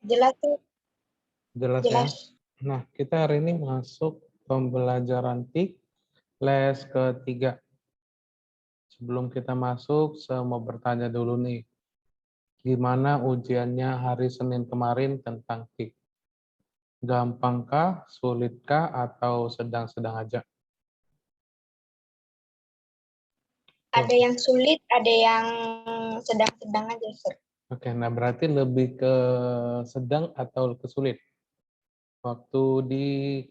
Jelas tuh, Jelas ya? jelas. Nah, kita hari ini masuk pembelajaran TIK les ketiga. Sebelum kita masuk, saya mau bertanya dulu nih. Gimana ujiannya hari Senin kemarin tentang TIK? Gampangkah, sulitkah, atau sedang-sedang aja? Ada yang sulit, ada yang sedang-sedang aja, Sir. Oke, nah berarti lebih ke sedang atau ke sulit? Waktu di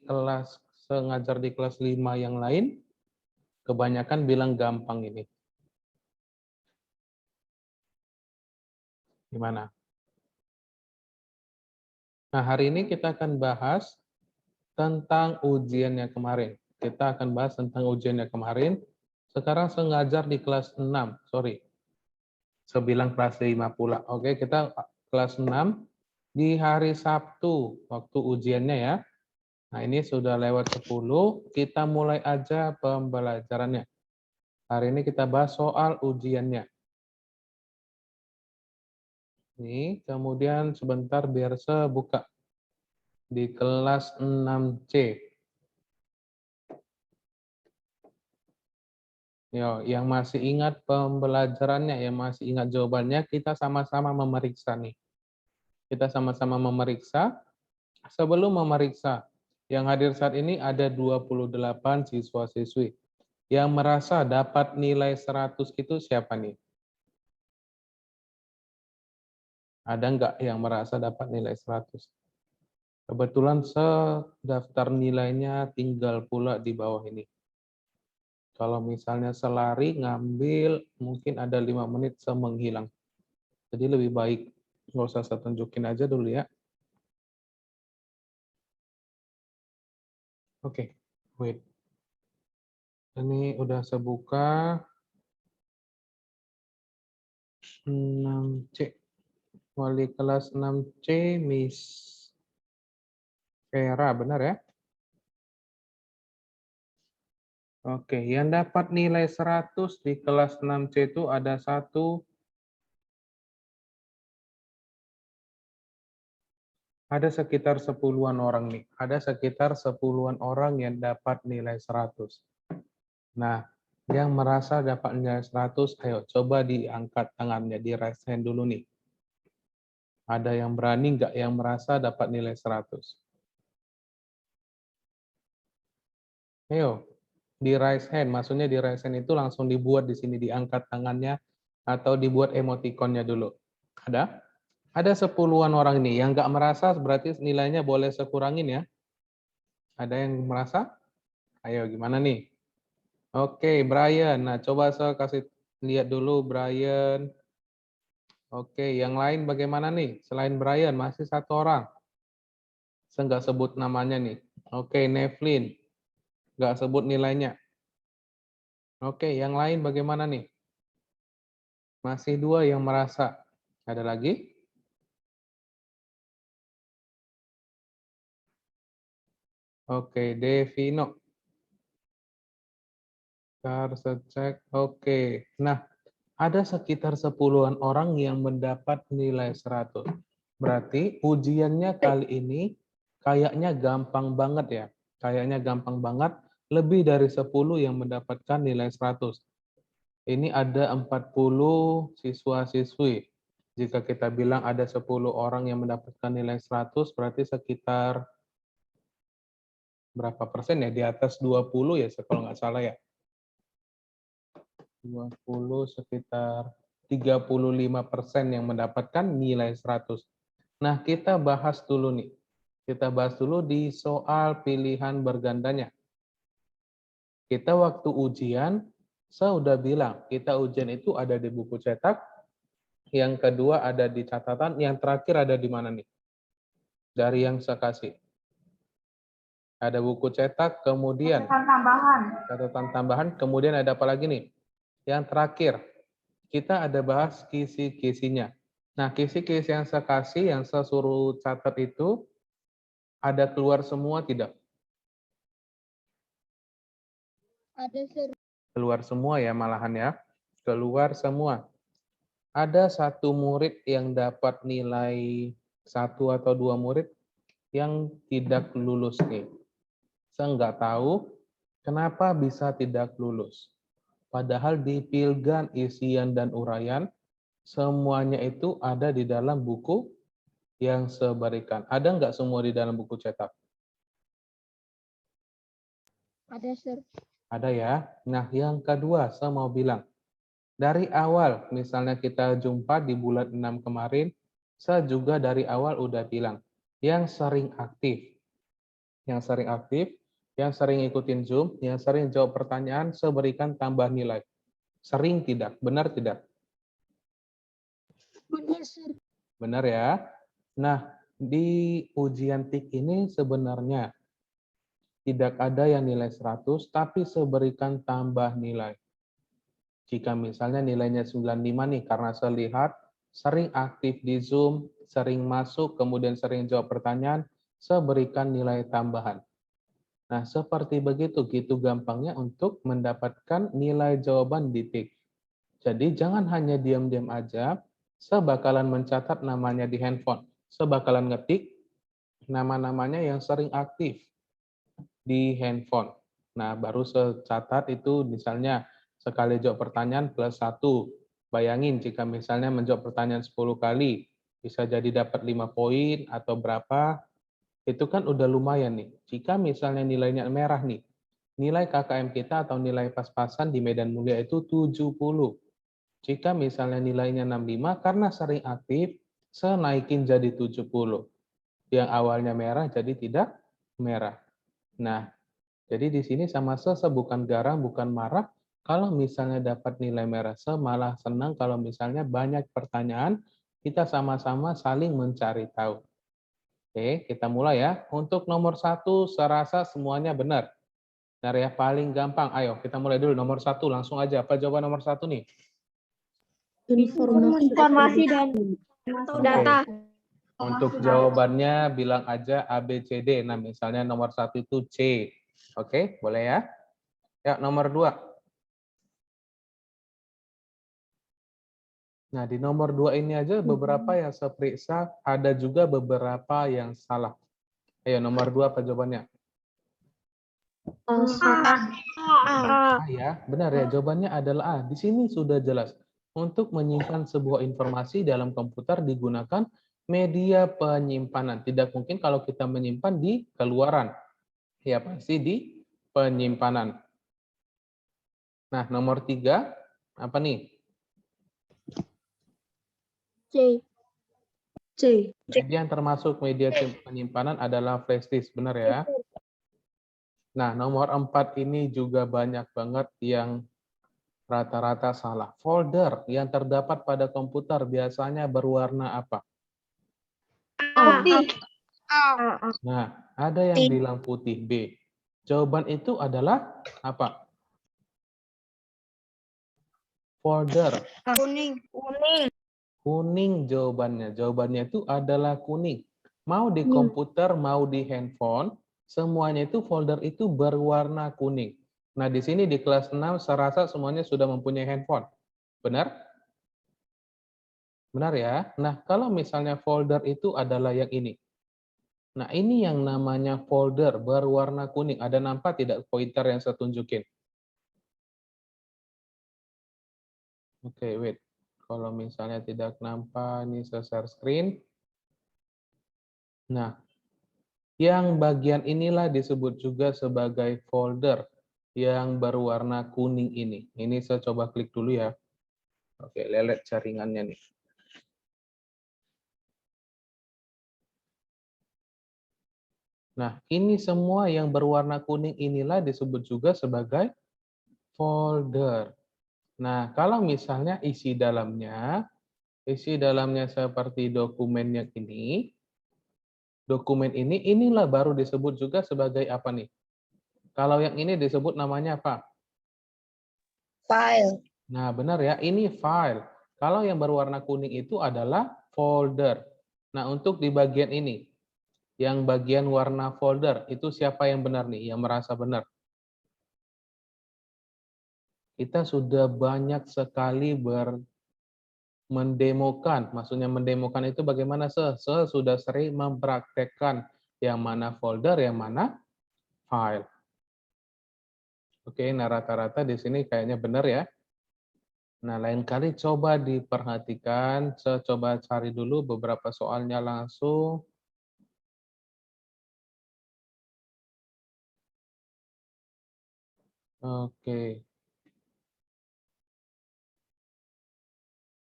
kelas, sengajar di kelas 5 yang lain, kebanyakan bilang gampang ini. Gimana? Nah, hari ini kita akan bahas tentang ujiannya kemarin. Kita akan bahas tentang ujiannya kemarin. Sekarang sengajar di kelas 6, sorry. Saya bilang kelas 5 pula. Oke, kita kelas 6 di hari Sabtu waktu ujiannya ya. Nah, ini sudah lewat 10, kita mulai aja pembelajarannya. Hari ini kita bahas soal ujiannya. Nih, kemudian sebentar biar saya buka di kelas 6C. Yo, yang masih ingat pembelajarannya, yang masih ingat jawabannya, kita sama-sama memeriksa nih. Kita sama-sama memeriksa. Sebelum memeriksa, yang hadir saat ini ada 28 siswa-siswi. Yang merasa dapat nilai 100 itu siapa nih? Ada nggak yang merasa dapat nilai 100? Kebetulan daftar nilainya tinggal pula di bawah ini. Kalau misalnya selari ngambil, mungkin ada 5 menit menghilang. Jadi lebih baik nggak usah saya tunjukin aja dulu ya. Oke, wait. Ini udah saya buka 6C. Wali kelas 6C, Miss Vera, benar ya? Oke, yang dapat nilai 100 di kelas 6C itu ada ada sekitar 10-an orang nih. Ada sekitar 10-an orang yang dapat nilai 100. Nah, yang merasa dapat nilai 100, ayo coba diangkat tangannya, di raise hand dulu nih. Ada yang berani nggak yang merasa dapat nilai 100? Ayo, di raise hand, maksudnya di raise hand itu langsung dibuat di sini, diangkat tangannya, atau dibuat emotikonnya dulu. Ada? Ada 10-an orang ini. Yang nggak merasa berarti nilainya boleh sekurangin ya. Ada yang merasa? Ayo, gimana nih? Oke, Brian. Nah, coba saya kasih lihat dulu, Brian. Oke, yang lain bagaimana nih? Selain Brian, masih satu orang. Saya nggak sebut namanya nih. Oke, Nevlin. Nggak sebut nilainya. Oke, yang lain bagaimana nih? Masih 2 yang merasa. Ada lagi? Oke, Devino. Bentar, saya cek. Oke. Nah, ada sekitar 10-an orang yang mendapat nilai 100. Berarti ujiannya kali ini kayaknya gampang banget ya. Kayaknya gampang banget. Lebih dari 10 yang mendapatkan nilai 100. Ini ada 40 siswa-siswi. Jika kita bilang ada 10 orang yang mendapatkan nilai 100, berarti sekitar berapa persen ya? Di atas 20 ya, kalau nggak salah ya. 20 sekitar 35% yang mendapatkan nilai 100. Nah, kita bahas dulu nih. Kita bahas dulu di soal pilihan bergandanya. Kita waktu ujian, saya udah bilang, kita ujian itu ada di buku cetak, yang kedua ada di catatan, yang terakhir ada di mana nih? Dari yang saya kasih. Ada buku cetak, kemudian catatan tambahan, kemudian ada apa lagi nih? Yang terakhir, kita ada bahas kisi-kisinya. Nah, kisi-kisi yang saya kasih, yang saya suruh catat itu, ada keluar semua tidak? Ada, Sir. Keluar semua ya malahan ya. Keluar semua. Ada satu murid yang dapat nilai 1 atau 2 murid yang tidak lulus nih. Saya nggak tahu kenapa bisa tidak lulus. Padahal di Pilgan, isian, dan uraian, semuanya itu ada di dalam buku yang saya berikan. Ada nggak semua di dalam buku cetak? Ada, Sir. Ada ya. Nah, yang kedua, saya mau bilang, dari awal, misalnya kita jumpa di bulan 6 kemarin, saya juga dari awal udah bilang, yang sering aktif, yang sering ikutin Zoom, yang sering jawab pertanyaan, saya berikan tambah nilai. Sering tidak? Benar tidak? Benar, Sir. Benar ya. Nah, di ujian TIK ini sebenarnya tidak ada yang nilai 100, tapi saya berikan tambah nilai. Jika misalnya nilainya 95 nih, karena saya lihat sering aktif di Zoom, sering masuk, kemudian sering jawab pertanyaan, saya berikan nilai tambahan. Nah, seperti begitu, gitu gampangnya untuk mendapatkan nilai jawaban di TIK. Jadi jangan hanya diam-diam aja, saya bakalan mencatat namanya di handphone. Saya bakalan ngetik nama-namanya yang sering aktif di handphone. Nah, baru saya catat itu misalnya sekali jawab pertanyaan plus 1. Bayangin jika misalnya menjawab pertanyaan 10 kali, bisa jadi dapat 5 poin atau berapa, itu kan udah lumayan nih. Jika misalnya nilainya merah nih, nilai KKM kita atau nilai pas-pasan di Medan Mulia itu 70. Jika misalnya nilainya 65, karena sering aktif, saya naikin jadi 70. Yang awalnya merah jadi tidak merah. Nah, jadi di sini sama saya bukan garang, bukan marah. Kalau misalnya dapat nilai merah, saya malah senang kalau misalnya banyak pertanyaan, kita sama-sama saling mencari tahu. Oke, kita mulai ya. Untuk nomor 1, saya rasa semuanya benar. Benar ya, paling gampang. Ayo, kita mulai dulu. Nomor 1, langsung aja. Apa jawaban nomor 1 nih? Informasi dan data. Untuk jawabannya bilang aja A, B, C, D. Nah, misalnya nomor 1 itu C. Oke, boleh ya? Ya, nomor 2. Nah, di nomor 2 ini aja beberapa yang saya periksa, ada juga beberapa yang salah. Ayo, nomor 2 apa jawabannya? Ya, benar ya. Jawabannya adalah A. Di sini sudah jelas. Untuk menyimpan sebuah informasi dalam komputer digunakan media penyimpanan. Tidak mungkin kalau kita menyimpan di keluaran. Ya, pasti di penyimpanan. Nah, nomor 3, apa nih? C. Media yang termasuk media penyimpanan adalah flash disk, benar ya? Nah, nomor 4 ini juga banyak banget yang rata-rata salah. Folder yang terdapat pada komputer biasanya berwarna apa? Putih. Nah, ada yang bilang putih B. Jawaban itu adalah apa? Folder. Kuning. Kuning jawabannya. Jawabannya itu adalah kuning. Mau di komputer, mau di handphone, semuanya itu folder itu berwarna kuning. Nah, di sini di kelas 6 saya rasa semuanya sudah mempunyai handphone. Benar? Benar ya? Nah, kalau misalnya folder itu adalah yang ini. Nah, ini yang namanya folder berwarna kuning. Ada nampak tidak pointer yang saya tunjukin? Oke, wait. Kalau misalnya tidak nampak, ini saya share screen. Nah, yang bagian inilah disebut juga sebagai folder yang berwarna kuning ini. Ini saya coba klik dulu ya. Oke, lelet jaringannya nih. Nah, ini semua yang berwarna kuning inilah disebut juga sebagai folder. Nah, kalau misalnya isi dalamnya seperti dokumen yang ini, inilah baru disebut juga sebagai apa nih? Kalau yang ini disebut namanya apa? File. Nah, benar ya, ini file. Kalau yang berwarna kuning itu adalah folder. Nah, untuk di bagian ini, yang bagian warna folder, itu siapa yang benar nih, yang merasa benar? Kita sudah banyak sekali mendemokan. Maksudnya mendemokan itu bagaimana, sudah sering mempraktekkan yang mana folder, yang mana file. Oke, nah rata-rata di sini kayaknya benar ya. Nah, lain kali coba diperhatikan, coba cari dulu beberapa soalnya langsung. Oke.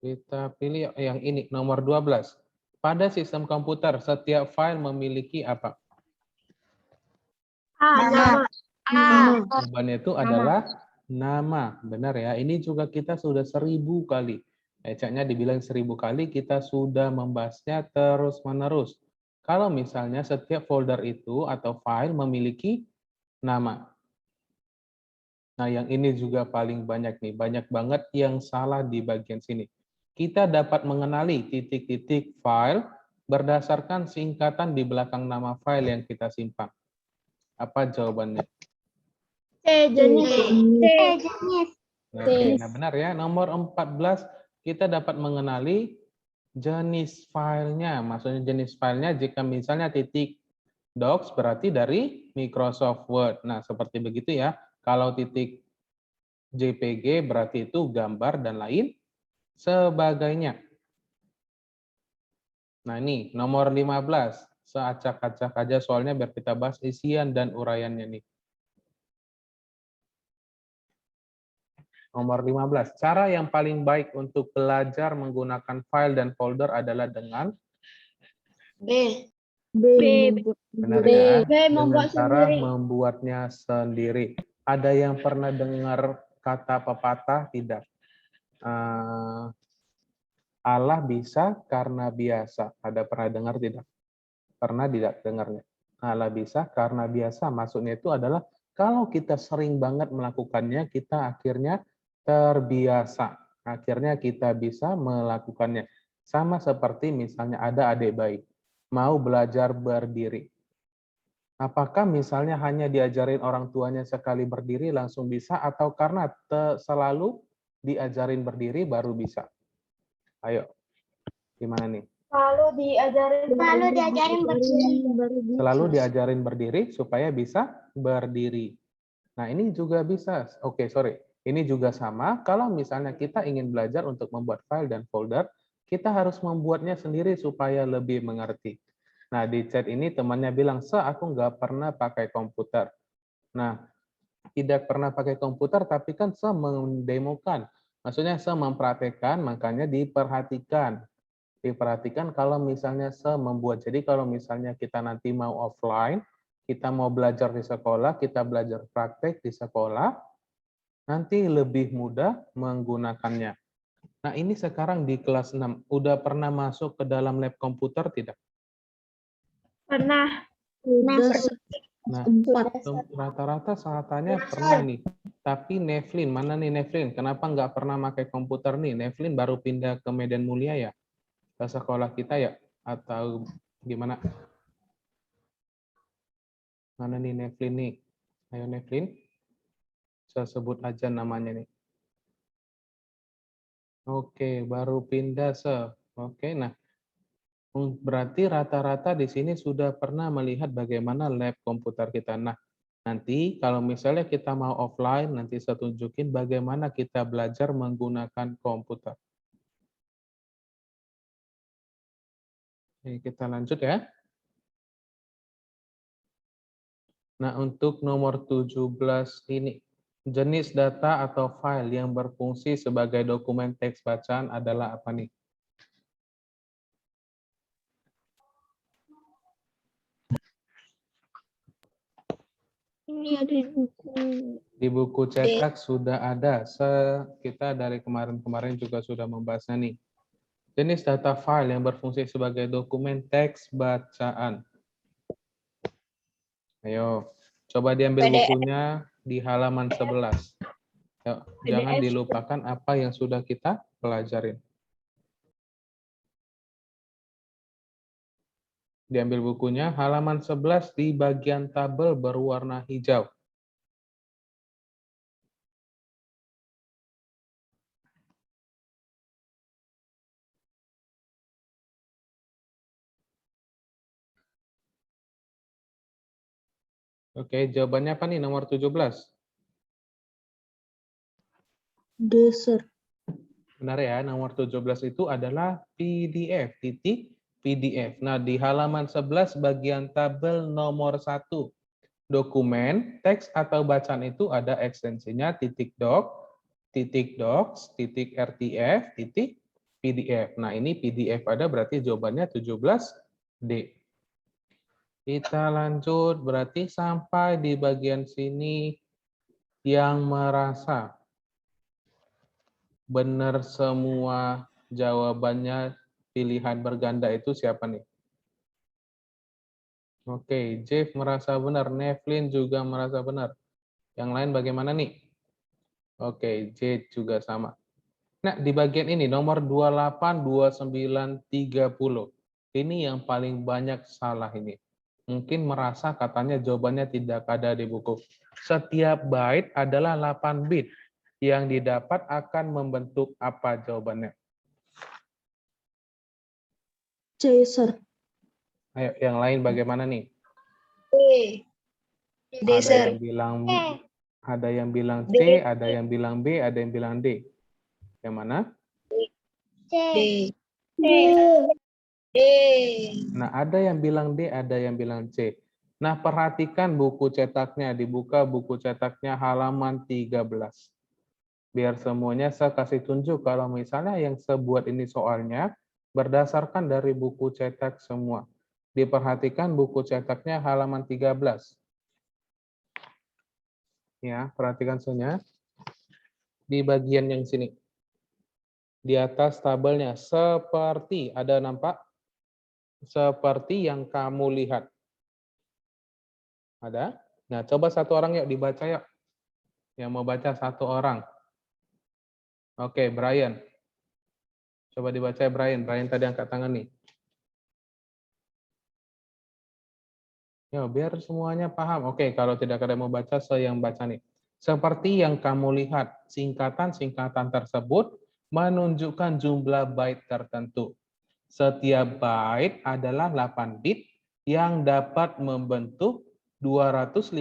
Kita pilih yang ini, nomor 12. Pada sistem komputer, setiap file memiliki apa? Nama. Jawabannya itu adalah nama. Benar ya, ini juga kita sudah 1000 kali. Ecaknya dibilang 1000 kali, kita sudah membahasnya terus-menerus. Kalau misalnya setiap folder itu atau file memiliki nama. Nah, yang ini juga paling banyak nih. Banyak banget yang salah di bagian sini. Kita dapat mengenali titik-titik file berdasarkan singkatan di belakang nama file yang kita simpan. Apa jawabannya? jenis. Oke, nah benar ya. Nomor 14, kita dapat mengenali jenis filenya. Maksudnya jenis filenya jika misalnya titik docs berarti dari Microsoft Word. Nah, seperti begitu ya. Kalau titik JPG berarti itu gambar dan lain sebagainya. Nah ini nomor 15. Seacak-acak aja soalnya biar kita bahas isian dan uraiannya nih. Nomor 15. Cara yang paling baik untuk belajar menggunakan file dan folder adalah dengan benar ya, dengan cara membuatnya sendiri. Ada yang pernah dengar kata pepatah tidak? Allah bisa karena biasa. Ada pernah dengar tidak? Pernah tidak dengarnya? Allah bisa karena biasa. Maksudnya itu adalah kalau kita sering banget melakukannya, kita akhirnya terbiasa. Akhirnya kita bisa melakukannya. Sama seperti misalnya ada adik bayi, mau belajar berdiri. Apakah misalnya hanya diajarin orang tuanya sekali berdiri langsung bisa, atau karena selalu diajarin berdiri baru bisa? Ayo, gimana nih? Selalu diajarin berdiri. Selalu diajarin berdiri supaya bisa berdiri. Nah, ini juga bisa. Oke, sorry. Ini juga sama. Kalau misalnya kita ingin belajar untuk membuat file dan folder, kita harus membuatnya sendiri supaya lebih mengerti. Nah, di chat ini temannya bilang, aku nggak pernah pakai komputer. Nah, tidak pernah pakai komputer, tapi kan mendemokan. Maksudnya mempraktekkan, makanya diperhatikan. Diperhatikan kalau misalnya membuat. Jadi kalau misalnya kita nanti mau offline, kita mau belajar di sekolah, kita belajar praktek di sekolah, nanti lebih mudah menggunakannya. Nah, ini sekarang di kelas 6. Udah pernah masuk ke dalam lab komputer tidak? Pernah. Nah, rata-rata katanya pernah nih. Tapi Nevlin, mana nih Nevlin? Kenapa nggak pernah pakai komputer nih? Nevlin baru pindah ke Medan Mulia ya? Ke sekolah kita ya? Atau gimana? Mana nih Nevlin nih? Ayo Nevlin. Saya sebut aja namanya nih. Oke, baru pindah Oke, nah berarti rata-rata di sini sudah pernah melihat bagaimana lab komputer kita. Nah, nanti kalau misalnya kita mau offline, nanti saya tunjukin bagaimana kita belajar menggunakan komputer. Oke, kita lanjut ya. Nah, untuk nomor 17 ini, jenis data atau file yang berfungsi sebagai dokumen teks bacaan adalah apa nih? Ini ada di buku. Di buku cetak sudah ada. Kita dari kemarin-kemarin juga sudah membahasnya nih. Jenis data file yang berfungsi sebagai dokumen teks bacaan. Ayo, coba diambil PDF. bukunya di halaman 11. Yuk, jangan dilupakan apa yang sudah kita pelajarin. Diambil bukunya, halaman 11 di bagian tabel berwarna hijau. Oke, jawabannya apa nih nomor 17? D, Sir. Benar ya, nomor 17 itu adalah PDF, titik PDF. Nah, di halaman 11 bagian tabel nomor 1, dokumen, teks atau bacaan itu ada ekstensinya titik doc, titik docs, titik RTF, titik PDF. Nah, ini PDF ada berarti jawabannya 17D. Kita lanjut, berarti sampai di bagian sini yang merasa benar semua jawabannya pilihan berganda itu siapa nih? Oke, Jeff merasa benar, Nevlin juga merasa benar. Yang lain bagaimana nih? Oke, Jade juga sama. Nah, di bagian ini nomor 28, 29, 30. Ini yang paling banyak salah ini. Mungkin merasa katanya jawabannya tidak ada di buku. Setiap byte adalah 8 bit. Yang didapat akan membentuk apa jawabannya? C, Sir. Ayo, yang lain bagaimana nih? D. D, Ada Sir. yang bilang D. C, ada yang bilang B, ada yang bilang D. Yang mana? D. D. D. Nah, ada yang bilang D, ada yang bilang C. Nah, perhatikan buku cetaknya. Dibuka buku cetaknya halaman 13. Biar semuanya saya kasih tunjuk kalau misalnya yang saya buat ini soalnya berdasarkan dari buku cetak semua. Diperhatikan buku cetaknya halaman 13. Ya, perhatikan saja. Di bagian yang sini. Di atas tabelnya seperti ada nampak? Seperti yang kamu lihat. Ada? Nah, coba satu orang yuk dibaca yuk. Yang mau baca satu orang. Oke, Brian. Coba dibaca ya, Brian. Brian tadi angkat tangan nih. Ya, biar semuanya paham. Oke, kalau tidak ada yang mau baca, saya yang baca nih. Seperti yang kamu lihat, singkatan-singkatan tersebut menunjukkan jumlah byte tertentu. Setiap byte adalah 8 bit yang dapat membentuk 256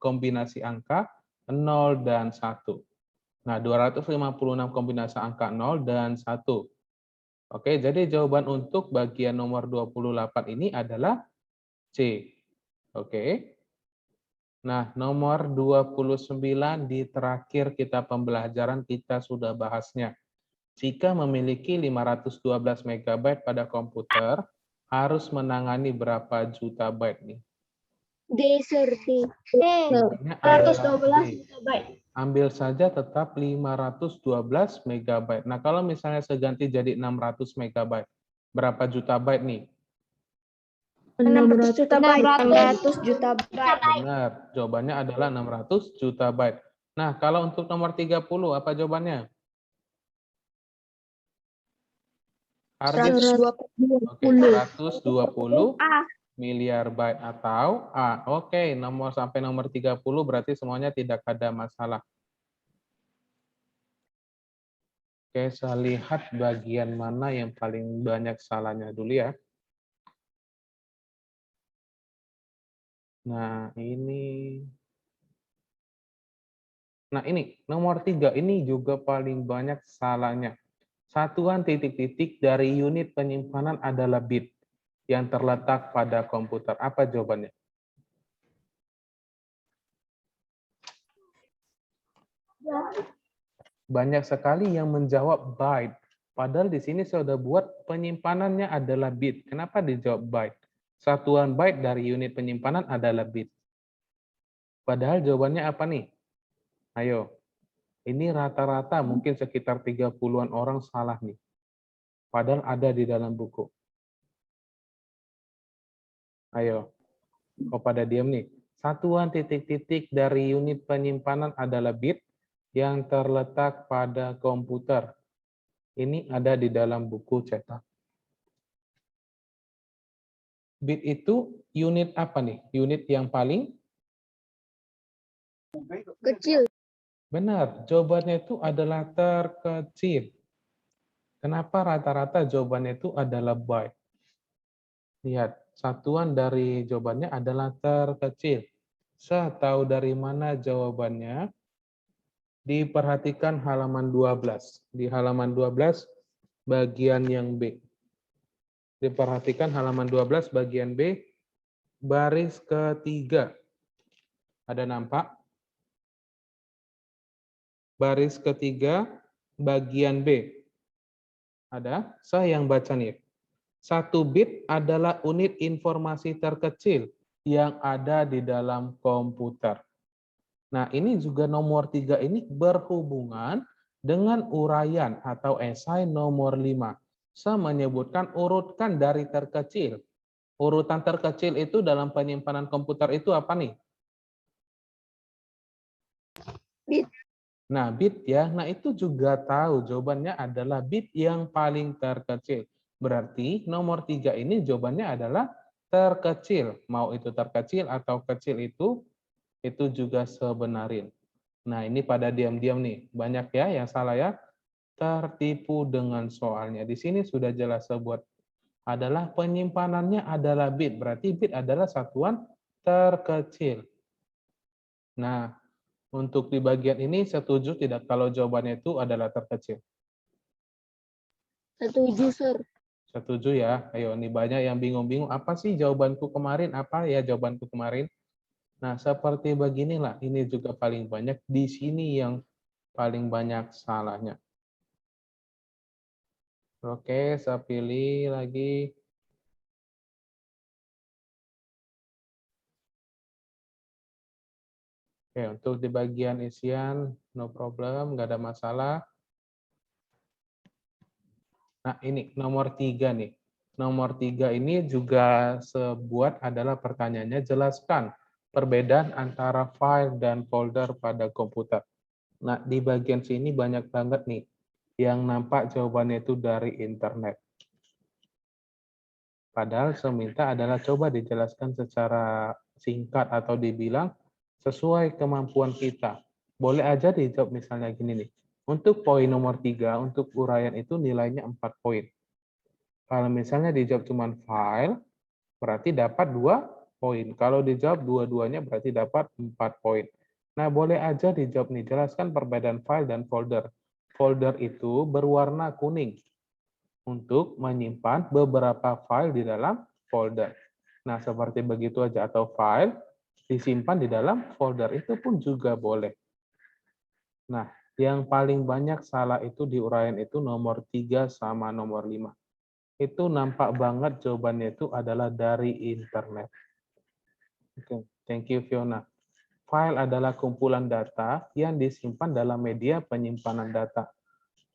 kombinasi angka 0 dan 1. Nah, 256 kombinasi angka 0 dan 1. Oke, jadi jawaban untuk bagian nomor 28 ini adalah C. Oke. Nah, nomor 29 di terakhir kita pembelajaran kita sudah bahasnya. Jika memiliki 512 MB pada komputer, harus menangani berapa juta byte nih? D, Sir. D. Jawabannya adalah 112 D. GB. Ambil saja tetap 512 MB. Nah, kalau misalnya saya ganti jadi 600 MB, berapa juta byte nih? 600 juta byte. 600 juta byte. Benar, jawabannya adalah 600 juta byte. Nah, kalau untuk nomor 30, apa jawabannya? Harus 120 miliar byte atau A. Oke, nomor sampai nomor 30 berarti semuanya tidak ada masalah. Oke, saya lihat bagian mana yang paling banyak salahnya dulu ya. Nah, ini nomor 3 ini juga paling banyak salahnya. Satuan titik-titik dari unit penyimpanan adalah bit yang terletak pada komputer. Apa jawabannya? Banyak sekali yang menjawab byte. Padahal di sini saya sudah buat penyimpanannya adalah bit. Kenapa dijawab byte? Satuan byte dari unit penyimpanan adalah bit. Padahal jawabannya apa nih? Ayo. Ini rata-rata mungkin sekitar 30-an orang salah nih. Padahal ada di dalam buku. Ayo. Kok pada diam nih? Satuan titik-titik dari unit penyimpanan adalah bit yang terletak pada komputer. Ini ada di dalam buku cetak. Bit itu unit apa nih? Unit yang paling Kecil. benar. Jawabannya itu adalah terkecil. Kenapa rata-rata jawabannya itu adalah byte? Lihat, satuan dari jawabannya adalah terkecil. Saya tahu dari mana jawabannya? Diperhatikan halaman 12. Di halaman 12 bagian yang B. Diperhatikan halaman 12 bagian B, baris ketiga. Ada nampak? Baris ketiga, bagian B. Ada? Saya yang baca nih. 1 bit adalah unit informasi terkecil yang ada di dalam komputer. Nah, ini juga nomor 3 ini berhubungan dengan uraian atau esai nomor 5. Saya menyebutkan urutkan dari terkecil. Urutan terkecil itu dalam penyimpanan komputer itu apa nih? Bit. Nah, bit ya. Nah, itu juga tahu jawabannya adalah bit yang paling terkecil. Berarti nomor 3 ini jawabannya adalah terkecil. Mau itu terkecil atau kecil itu juga sebenarin. Nah, ini pada diam-diam nih. Banyak ya yang salah ya. Tertipu dengan soalnya. Di sini sudah jelas sebut. Adalah penyimpanannya adalah bit. Berarti bit adalah satuan terkecil. Nah, untuk di bagian ini setuju tidak kalau jawabannya itu adalah terkecil? Setuju, Sir. Setuju ya. Ayo, ini banyak yang bingung-bingung. Apa sih jawabanku kemarin? Apa ya jawabanku kemarin? Nah, seperti beginilah. Ini juga paling banyak. Di sini yang paling banyak salahnya. Oke, saya pilih lagi. Oke, untuk di bagian isian, no problem, nggak ada masalah. Nah, ini nomor 3 nih. Nomor 3 ini juga sebuat adalah pertanyaannya, jelaskan perbedaan antara file dan folder pada komputer. Nah, di bagian sini banyak banget nih yang nampak jawabannya itu dari internet. Padahal seminta adalah coba dijelaskan secara singkat atau dibilang sesuai kemampuan kita. Boleh aja dijawab misalnya gini nih. Untuk poin nomor 3, untuk uraian itu nilainya 4 poin. Kalau misalnya dijawab cuma file, berarti dapat 2 poin. Kalau dijawab dua-duanya berarti dapat 4 poin. Nah, boleh aja dijawab nih, jelaskan perbedaan file dan folder. Folder itu berwarna kuning untuk menyimpan beberapa file di dalam folder. Nah, seperti begitu aja, atau file disimpan di dalam folder itu pun juga boleh. Nah, yang paling banyak salah itu di uraian itu nomor 3 sama nomor 5. Itu nampak banget jawabannya itu adalah dari internet. Oke, thank you Fiona. File adalah kumpulan data yang disimpan dalam media penyimpanan data.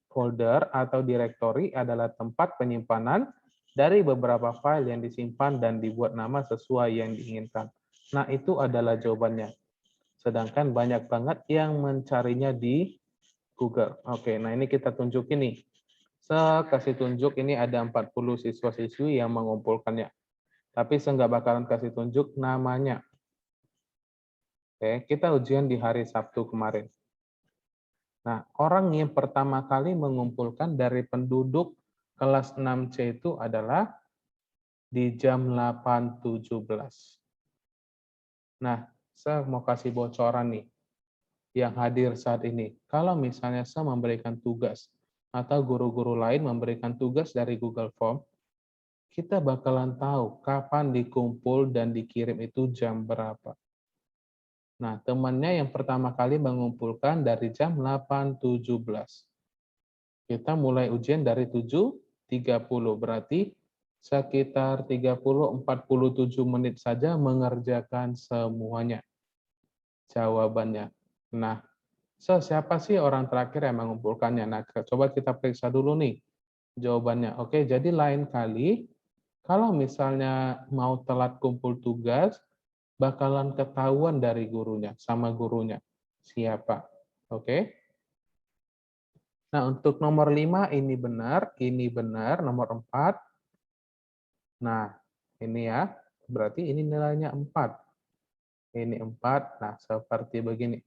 Folder atau directory adalah tempat penyimpanan dari beberapa file yang disimpan dan dibuat nama sesuai yang diinginkan. Nah, itu adalah jawabannya. Sedangkan banyak banget yang mencarinya di Google. Oke, nah ini kita tunjukin nih. Saya kasih tunjuk ini ada 40 siswa-siswi yang mengumpulkannya. Tapi saya nggak bakalan kasih tunjuk namanya. Oke, kita ujian di hari Sabtu kemarin. Nah, orang yang pertama kali mengumpulkan dari penduduk kelas 6C itu adalah di jam 8.17. Nah, saya mau kasih bocoran nih yang hadir saat ini. Kalau misalnya saya memberikan tugas atau guru-guru lain memberikan tugas dari Google Form, kita bakalan tahu kapan dikumpul dan dikirim itu jam berapa. Nah, temannya yang pertama kali mengumpulkan dari jam 8.17. Kita mulai ujian dari 7.30, berarti sekitar 30-47 menit saja mengerjakan semuanya. Jawabannya. Nah, siapa sih orang terakhir yang mengumpulkannya? Nah, coba kita periksa dulu nih jawabannya. Oke, jadi lain kali kalau misalnya mau telat kumpul tugas, bakalan ketahuan dari gurunya, sama gurunya. Siapa? Oke. Nah, untuk nomor 5 ini benar, nomor 4. Nah, ini ya, berarti ini nilainya 4. Ini 4, nah seperti begini.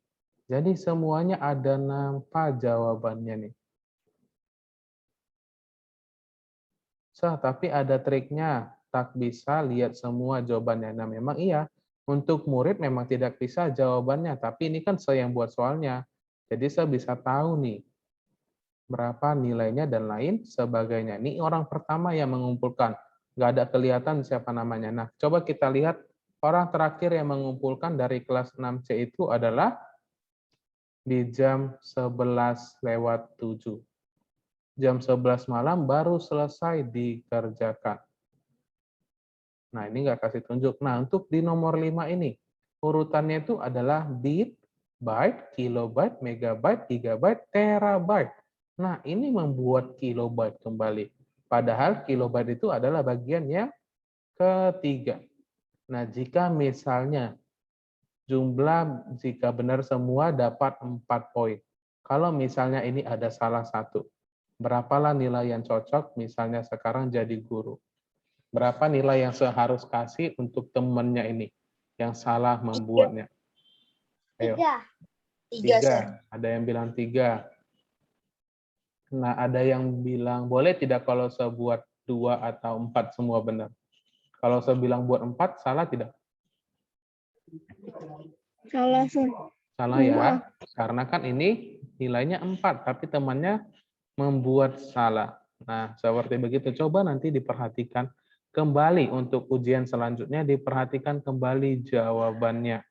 Jadi semuanya ada nampak jawabannya nih. Tapi ada triknya. tak bisa lihat semua jawabannya. Nah, memang iya. Untuk murid memang tidak bisa jawabannya, tapi ini kan saya yang buat soalnya. Jadi saya bisa tahu nih berapa nilainya dan lain sebagainya. Ini orang pertama yang mengumpulkan. Nggak ada kelihatan siapa namanya. Nah, coba kita lihat orang terakhir yang mengumpulkan dari kelas 6C itu adalah di jam 11:07. Jam 11 malam baru selesai dikerjakan. Nah, ini nggak kasih tunjuk. Nah, untuk di nomor 5 ini, urutannya itu adalah bit, byte, kilobyte, megabyte, gigabyte, terabyte. Nah, ini membuat kilobyte kembali. Padahal kilobyte itu adalah bagian yang ketiga. Nah, jika misalnya jumlah jika benar semua dapat 4 poin. Kalau misalnya ini ada salah satu, berapalah nilai yang cocok misalnya sekarang jadi guru? Berapa nilai yang seharus kasih untuk temannya ini yang salah membuatnya? Ayo. 3, Sir. 3. Ada yang bilang 3. Nah, ada yang bilang boleh tidak kalau saya buat 2 atau 4 semua benar? Kalau saya bilang buat 4, salah tidak? Salah, Sir. Salah ya, karena kan ini nilainya 4, tapi temannya membuat salah. Nah, seperti begitu. Coba nanti diperhatikan kembali untuk ujian selanjutnya, diperhatikan kembali jawabannya.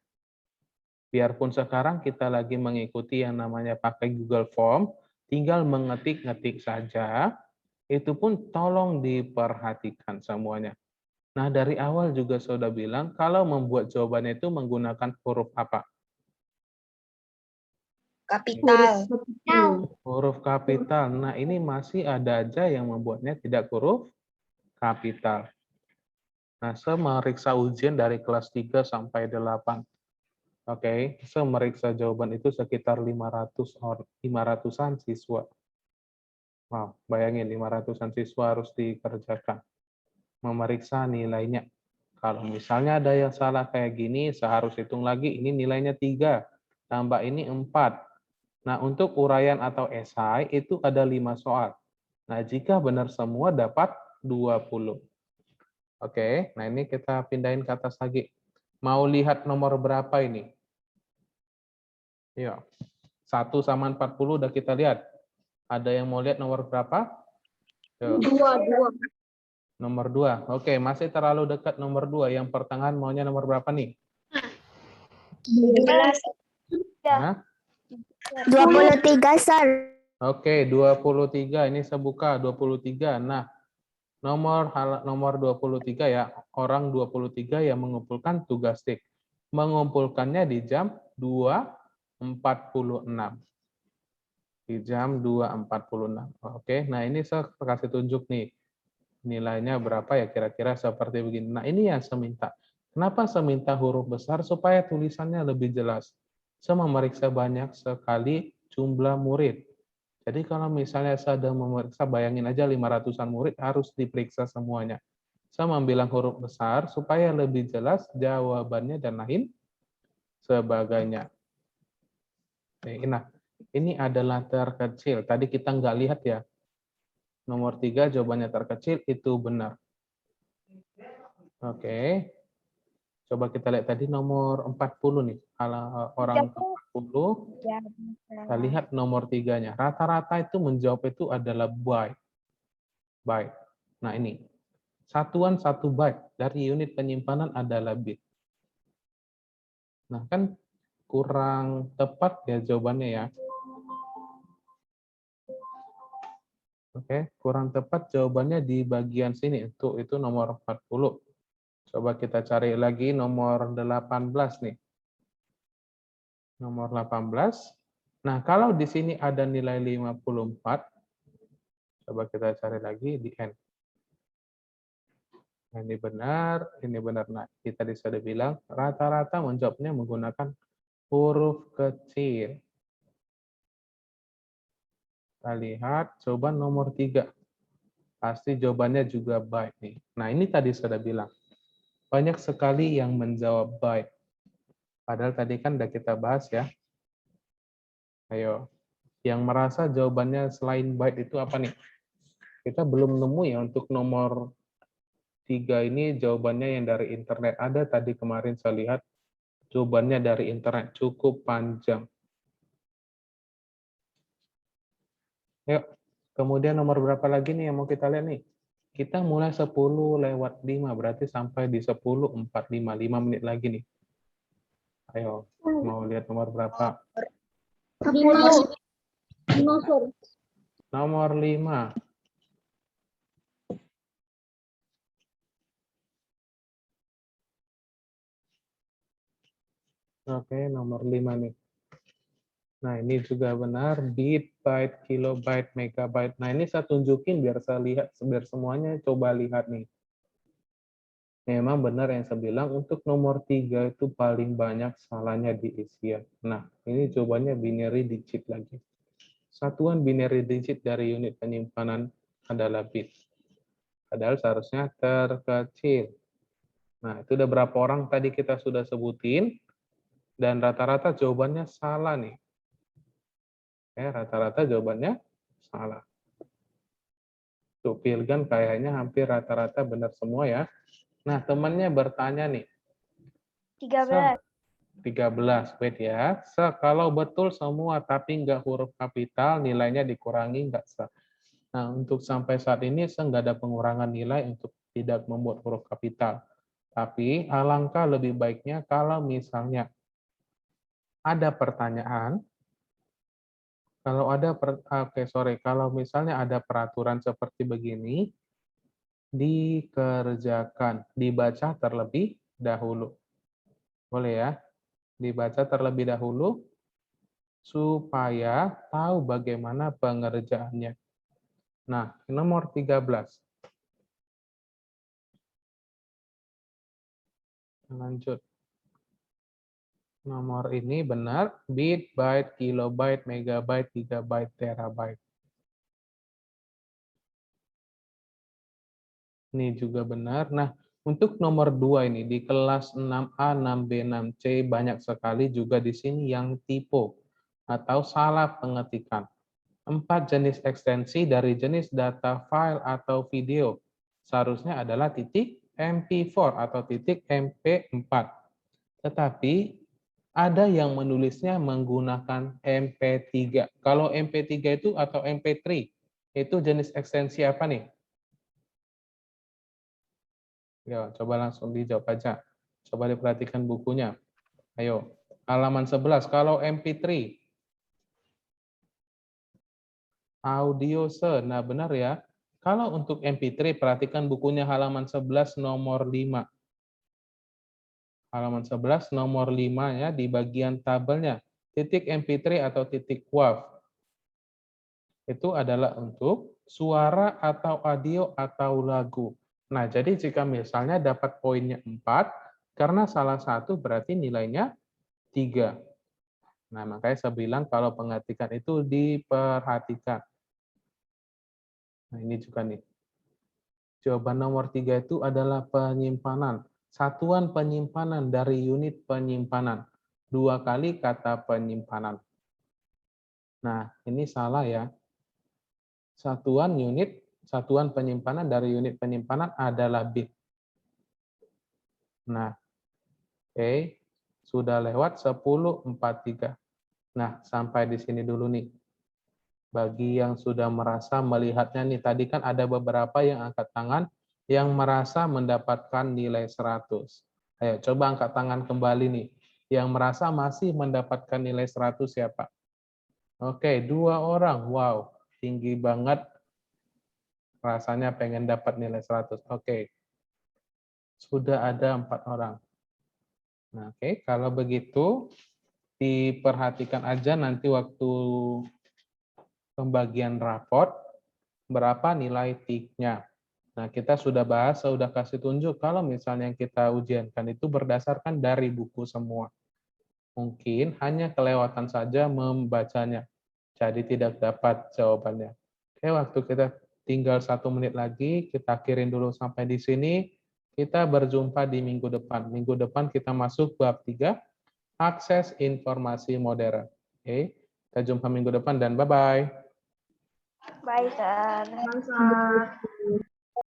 Biarpun sekarang kita lagi mengikuti yang namanya pakai Google Form, tinggal mengetik-ngetik saja, itu pun tolong diperhatikan semuanya. Nah, dari awal juga sudah bilang, kalau membuat jawabannya itu menggunakan huruf apa? Kapital. Huruf kapital. Nah, ini masih ada aja yang membuatnya tidak huruf kapital. Nah, saya meriksa ujian dari kelas 3 sampai 8. Oke, saya meriksa jawaban itu sekitar 500-an siswa. Wow, bayangin 500-an siswa harus dikerjakan. Memeriksa nilainya. Kalau misalnya ada yang salah kayak gini, saya harus hitung lagi, ini nilainya 3, tambah ini 4. Nah, untuk uraian atau esai itu ada 5 soal. Nah, jika benar semua dapat 20. Oke, nah ini kita pindahin ke atas lagi. Mau lihat nomor berapa ini? Yuk, 1 sama 40 udah kita lihat. Ada yang mau lihat nomor berapa? Yuk. 2. Nomor 2. Oke, masih terlalu dekat nomor 2. Yang pertengahan maunya nomor berapa nih? 17. Hah? 23, Sir. Oke, 23. Ini saya buka 23. Nah, nomor 23 ya, orang 23 yang mengumpulkan tugas tik. Mengumpulkannya di jam 2.46. Di jam 2.46. Oke, nah ini saya kasih tunjuk nih. Nilainya berapa ya kira-kira seperti begini. Nah, ini yang saya minta. Kenapa saya minta huruf besar? Supaya tulisannya lebih jelas. Saya memeriksa banyak sekali jumlah murid. Jadi kalau misalnya saya ada memeriksa, bayangin aja 500-an murid harus diperiksa semuanya. Saya membilang huruf besar supaya lebih jelas jawabannya dan lain sebagainya. Nah, ini adalah terkecil. Tadi kita nggak lihat ya. Nomor 3 jawabannya terkecil, itu benar. Oke. Coba kita lihat tadi nomor 40 nih. Kalau orang 40, kita lihat nomor 3-nya. Rata-rata itu menjawab itu adalah byte. Byte. Nah ini, satuan 1 byte dari unit penyimpanan adalah bit. Nah kan kurang tepat ya jawabannya ya. Oke, kurang tepat jawabannya di bagian sini. Itu nomor 40. Coba kita cari lagi nomor 18 nih. Nomor 18. Nah, kalau di sini ada nilai 54, coba kita cari lagi di N. Nah, ini benar, ini benar. Nah, kita sudah bilang rata-rata menjawabnya menggunakan huruf kecil. Kita lihat, coba nomor 3. Pasti jawabannya juga byte nih. Nah, ini tadi sudah bilang. Banyak sekali yang menjawab byte. Padahal tadi kan udah kita bahas ya. Ayo, yang merasa jawabannya selain byte itu apa nih? Kita belum nemu ya untuk nomor 3 ini jawabannya yang dari internet. Ada tadi kemarin saya lihat jawabannya dari internet, cukup panjang. Yuk, kemudian nomor berapa lagi nih yang mau kita lihat nih? Kita mulai 10:05, berarti sampai di 10:45, 5 menit lagi nih. Ayo, mau lihat nomor berapa? 10. Nomor 5. Oke, nomor 5 nih. Nah, ini juga benar, bit, byte, kilobyte, megabyte. Nah, ini saya tunjukin biar saya lihat, biar semuanya coba lihat nih. Memang benar yang saya bilang, untuk nomor 3 itu paling banyak salahnya di isian. Nah, ini jawabannya binary digit lagi. Satuan binary digit dari unit penyimpanan adalah bit. Padahal seharusnya terkecil. Nah, itu udah berapa orang tadi kita sudah sebutin, dan rata-rata jawabannya salah nih. Rata-rata jawabannya salah. Tuh, Pilgan kayaknya hampir rata-rata benar semua ya. Nah, temannya bertanya nih. 13. 13, wait ya. Kalau betul semua tapi nggak huruf kapital, nilainya dikurangi nggak sah. Nah, untuk sampai saat ini saya nggak ada pengurangan nilai untuk tidak membuat huruf kapital. Tapi alangkah lebih baiknya kalau misalnya ada pertanyaan, kalau misalnya ada peraturan seperti begini, dikerjakan, dibaca terlebih dahulu. Boleh ya? Dibaca terlebih dahulu supaya tahu bagaimana pengerjaannya. Nah, nomor 13. Lanjut. Nomor ini benar, bit, byte, kilobyte, megabyte, gigabyte, terabyte. Ini juga benar. Nah, untuk nomor 2 ini di kelas 6A, 6B, 6C banyak sekali juga di sini yang typo atau salah pengetikan. 4 jenis ekstensi dari jenis data file atau video seharusnya adalah titik MP4 atau titik MP4. Tetapi ada yang menulisnya menggunakan MP3. Kalau MP3 itu atau MP3 itu jenis ekstensi apa nih? Ya, coba langsung dijawab aja. Coba diperhatikan bukunya. Ayo, halaman 11. Kalau MP3, audio se. Nah, benar ya. Kalau untuk MP3, perhatikan bukunya halaman 11 nomor 5. Halaman 11 nomor 5 ya, di bagian tabelnya. Titik MP3 atau titik WAV. Itu adalah untuk suara atau audio atau lagu. Nah, jadi jika misalnya dapat poinnya 4, karena salah satu berarti nilainya 3. Nah, makanya saya bilang kalau pengetikan itu diperhatikan. Nah, ini juga nih. Jawaban nomor 3 itu adalah penyimpanan. Satuan penyimpanan dari unit penyimpanan. 2 kali kata penyimpanan. Nah, ini salah ya. Satuan penyimpanan dari unit penyimpanan adalah bit. Nah, oke. Sudah lewat 10:43. Nah, sampai di sini dulu nih. Bagi yang sudah merasa melihatnya nih, tadi kan ada beberapa yang angkat tangan yang merasa mendapatkan nilai 100. Ayo, coba angkat tangan kembali nih. Yang merasa masih mendapatkan nilai 100 siapa? Oke, 2 orang. Wow, tinggi banget. Rasanya pengen dapat nilai 100. Oke. Sudah ada 4 orang. Nah, oke, kalau begitu diperhatikan aja nanti waktu pembagian raport berapa nilai TIK-nya. Nah, kita sudah bahas, saya sudah kasih tunjuk kalau misalnya yang kita ujiankan itu berdasarkan dari buku semua. Mungkin hanya kelewatan saja membacanya, jadi tidak dapat jawabannya. Oke, waktu kita tinggal 1 menit lagi, kita akhirin dulu sampai di sini. Kita berjumpa di minggu depan. Minggu depan kita masuk bab 3, akses informasi modern. Oke, kita jumpa minggu depan dan bye-bye. Bye, Sir. Masa.